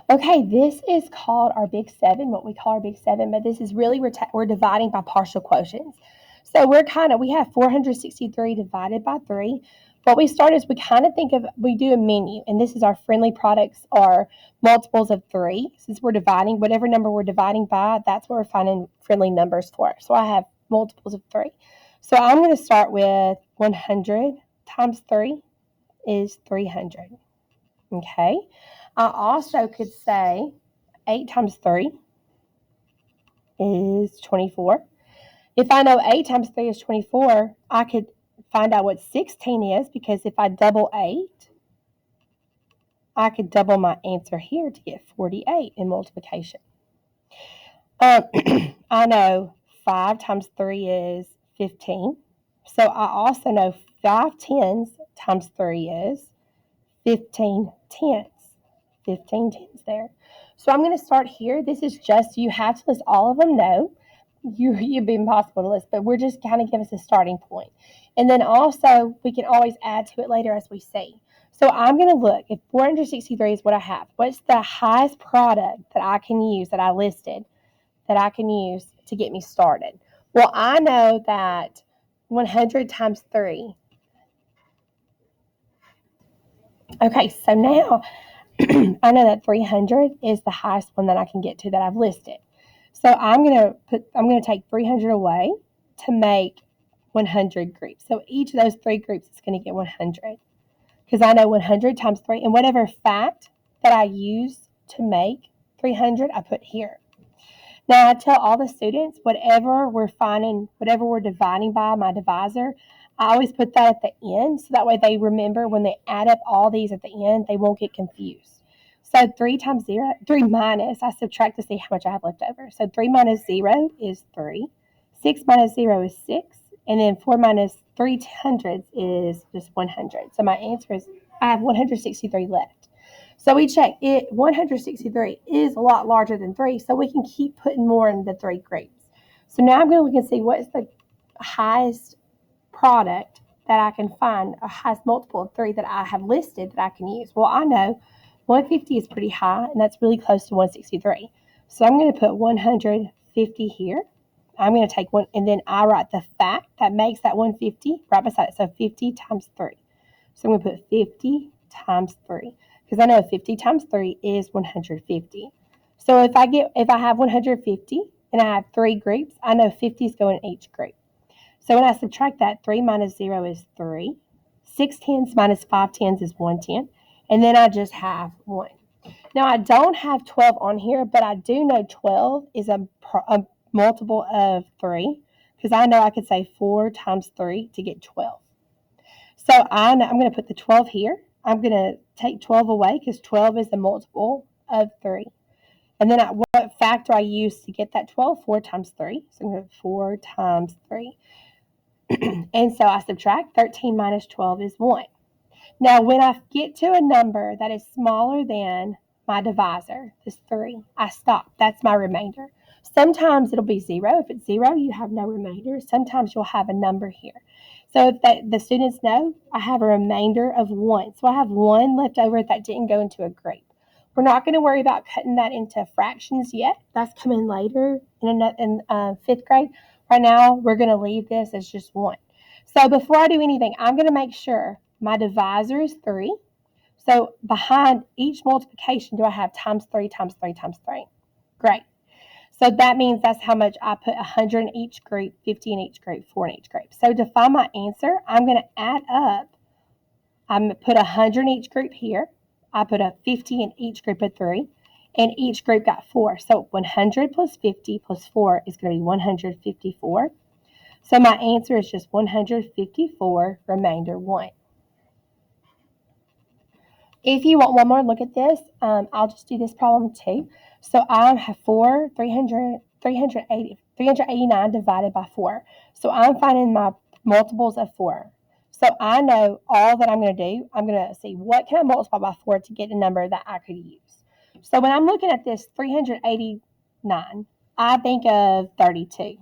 Okay, this is called our Big Seven, what we call our Big Seven, but this is really, we're dividing by partial quotients. So we have 463 divided by 3. What we start is we do a menu, and this is our friendly products are multiples of 3. Since we're dividing, whatever number we're dividing by, that's what we're finding friendly numbers for. So I have multiples of 3. So I'm going to start with 100 times 3 is 300. Okay. I also could say 8 times 3 is 24. If I know 8 times 3 is 24, I could find out what 16 is, because if I double 8, I could double my answer here to get 48 in multiplication. I know 5 times 3 is 15. So I also know 5 tens times 3 is 15 tenths. 15 tens there. So I'm going to start here. This is just, you have to list all of them. No, you'd be impossible to list, but we're just kind of give us a starting point. And then also, we can always add to it later as we see. So I'm going to look, if 463 is what I have, what's the highest product that I can use that I listed that I can use to get me started? Well, I know that 100 times 3. Okay, so now I know that 300 is the highest one that I can get to that I've listed. So I'm going to take 300 away to make 100 groups. So each of those 3 groups is going to get 100, because I know 100 times 3, and whatever fact that I use to make 300, I put here. Now I tell all the students, whatever we're dividing by, my divisor, I always put that at the end, so that way they remember when they add up all these at the end, they won't get confused. So 3 minus, I subtract to see how much I have left over. So 3 minus 0 is 3. 6 minus 0 is 6. And then 4 minus 300 is just 100. So my answer is, I have 163 left. So we check it. 163 is a lot larger than 3, so we can keep putting more in the 3 groups. So now I'm going to look and see what is the highest product that I can find, a highest multiple of 3 that I have listed that I can use. Well, I know 150 is pretty high, and that's really close to 163. So I'm going to put 150 here. I'm going to take one, and then I write the fact that makes that 150 right beside it. So 50 times 3. So I'm going to put 50 times 3, because I know 50 times 3 is 150. So if I have 150 and I have 3 groups, I know 50 is going in each group. So when I subtract that, 3 minus 0 is 3. 6 tens minus 5 tens is 1 tenth. And then I just have 1. Now, I don't have 12 on here, but I do know 12 is a multiple of 3, because I know I could say 4 times 3 to get 12. So I'm going to put the 12 here. I'm going to take 12 away, because 12 is the multiple of 3. And then what factor I use to get that 12? 4 times 3. So I'm going to put 4 times 3. And so I subtract. 13 minus 12 is 1. Now, when I get to a number that is smaller than my divisor, this 3, I stop. That's my remainder. Sometimes it'll be 0. If it's 0, you have no remainder. Sometimes you'll have a number here. So if the students know, I have a remainder of 1. So I have 1 left over that didn't go into a group. We're not going to worry about cutting that into fractions yet. That's coming later in 5th grade. Right now, we're going to leave this as just 1. So before I do anything, I'm going to make sure my divisor is 3. So behind each multiplication, do I have times 3 times 3 times 3? Great. So that means that's how much I put 100 in each group, 50 in each group, 4 in each group. So to find my answer, I'm going to add up. I'm going to put 100 in each group here. I put a 50 in each group of 3. And each group got 4. So 100 plus 50 plus 4 is going to be 154. So my answer is just 154, remainder 1. If you want one more look at this, I'll just do this problem too. So I have 389 divided by 4. So I'm finding my multiples of 4. So I know all that I'm going to do. I'm going to see what can I multiply by 4 to get a number that I could use. So when I'm looking at this 389, I think of 32.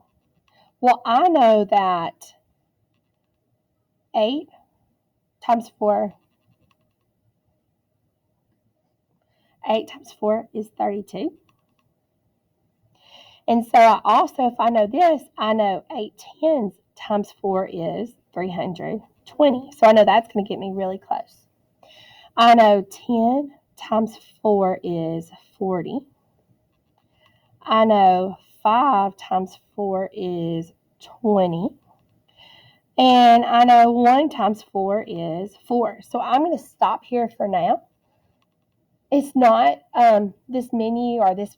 Well, I know that 8 times 4 8 times 4 is 32. And so I also, if I know this, I know 8 tens times 4 is 320. So I know that's going to get me really close. I know 10 times 4 is 40. I know 5 times 4 is 20. And I know 1 times 4 is 4. So I'm going to stop here for now. It's not this menu or this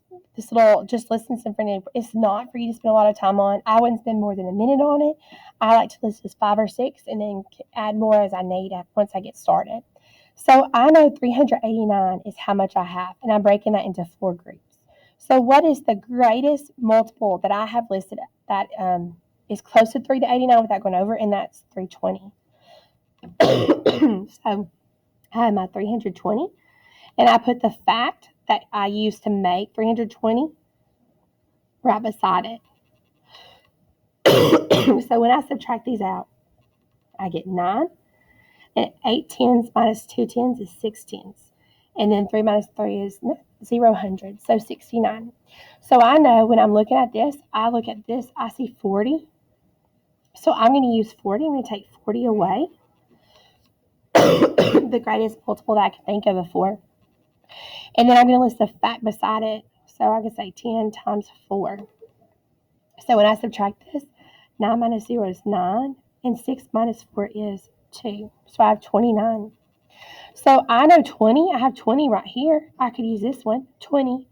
little just listen symphony. It's not for you to spend a lot of time on. I wouldn't spend more than a minute on it. I like to list just 5 or 6 and then add more as I need once I get started. So I know 389 is how much I have, and I'm breaking that into 4 groups. So what is the greatest multiple that I have listed that is close to 3 to 89 without going over, and that's 320. So I have my 320. And I put the fact that I used to make 320 right beside it. So when I subtract these out, I get 9. And 8 tens minus 2 tens is 6 tens. And then 3 minus 3 is 0 hundred, so 69. So I know when I'm looking at this, I look at this, I see 40. So I'm going to use 40. I'm going to take 40 away. The greatest multiple that I can think of 4. And then I'm going to list the fact beside it. So I can say 10 times 4. So when I subtract this, 9 minus 0 is 9, and 6 minus 4 is 2. So I have 29. So I know 20. I have 20 right here. I could use this one, 20.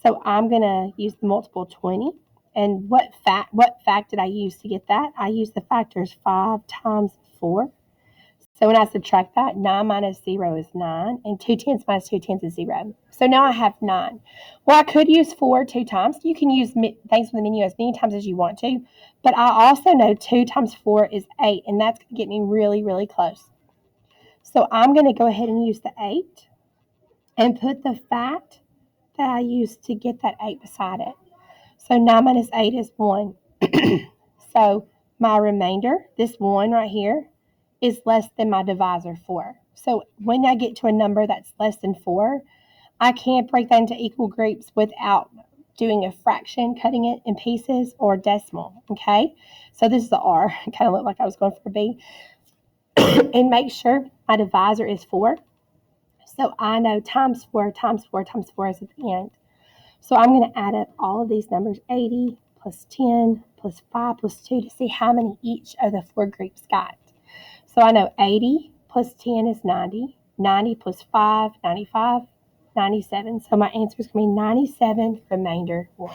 So I'm going to use the multiple 20. And what fact did I use to get that? I used the factors 5 times 4. So when I subtract that, 9 minus 0 is 9, and 2 tens minus 2 tens is 0. So now I have 9. Well, I could use 4 2 times. You can use things from the menu as many times as you want to, but I also know 2 times 4 is 8, and that's going to get me really, really close. So I'm going to go ahead and use the 8 and put the fact that I used to get that 8 beside it. So 9 minus 8 is 1. So my remainder, this 1 right here, is less than my divisor 4. So when I get to a number that's less than 4, I can't break that into equal groups without doing a fraction, cutting it in pieces, or decimal, okay? So this is the R. It kind of looked like I was going for a B. And make sure my divisor is 4. So I know times 4 times 4 times 4 is at the end. So I'm going to add up all of these numbers, 80 plus 10 plus 5 plus 2, to see how many each of the 4 groups got. So I know 80 plus 10 is 90. 90 plus 5, 95, 97. So my answer is going to be 97, remainder 1.